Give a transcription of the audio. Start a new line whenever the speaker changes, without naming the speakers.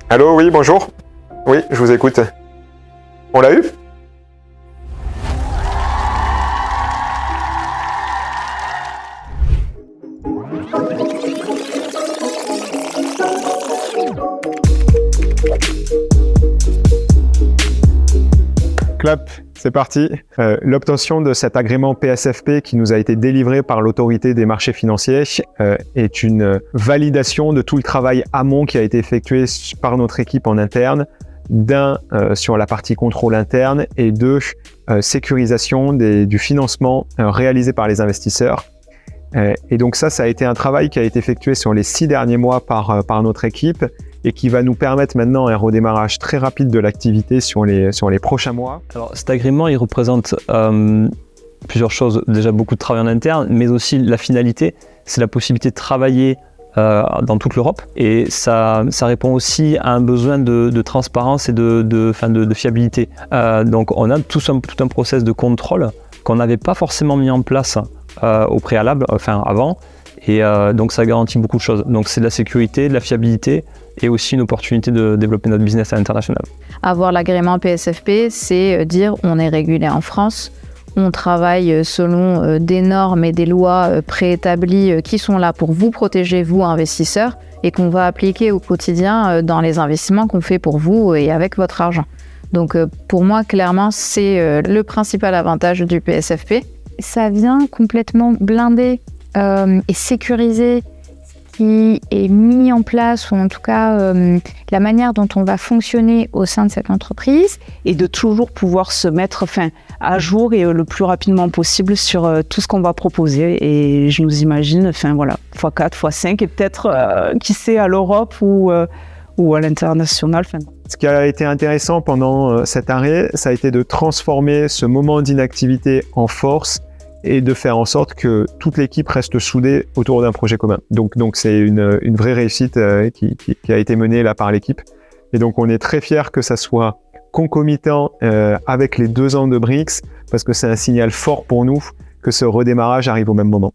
Allô, oui, bonjour. Oui, je vous écoute. On l'a eu ? Clap, c'est parti. L'obtention de cet agrément PSFP qui nous a été délivré par l'autorité des marchés financiers est une validation de tout le travail amont qui a été effectué par notre équipe en interne, sur la partie contrôle interne et sécurisation du financement réalisé par les investisseurs. Et donc ça a été un travail qui a été effectué sur les 6 derniers mois par notre équipe et qui va nous permettre maintenant un redémarrage très rapide de l'activité sur les prochains mois.
Alors cet agrément, il représente plusieurs choses. Déjà beaucoup de travail en interne, mais aussi la finalité, c'est la possibilité de travailler dans toute l'Europe. Et ça répond aussi à un besoin de transparence et de fiabilité. Donc on a tout un process de contrôle qu'on n'avait pas forcément mis en place au préalable, avant. Et donc ça garantit beaucoup de choses. Donc c'est de la sécurité, de la fiabilité et aussi une opportunité de développer notre business à l'international.
Avoir l'agrément PSFP, c'est dire on est régulé en France, on travaille selon des normes et des lois préétablies qui sont là pour vous protéger, vous investisseurs, et qu'on va appliquer au quotidien dans les investissements qu'on fait pour vous et avec votre argent. Donc pour moi, clairement, c'est le principal avantage du PSFP. Ça vient complètement blinder et sécuriser ce qui est mis en place, ou en tout cas la manière dont on va fonctionner au sein de cette entreprise.
Et de toujours pouvoir se mettre à jour et le plus rapidement possible sur tout ce qu'on va proposer. Et je nous imagine, x4, x5 et peut-être, qui sait, à l'Europe ou à l'international.
Ce qui a été intéressant pendant cet arrêt, ça a été de transformer ce moment d'inactivité en force et de faire en sorte que toute l'équipe reste soudée autour d'un projet commun. Donc c'est une vraie réussite qui a été menée là par l'équipe. Et donc on est très fiers que ça soit concomitant avec les 2 ans de BRICS, parce que c'est un signal fort pour nous que ce redémarrage arrive au même moment.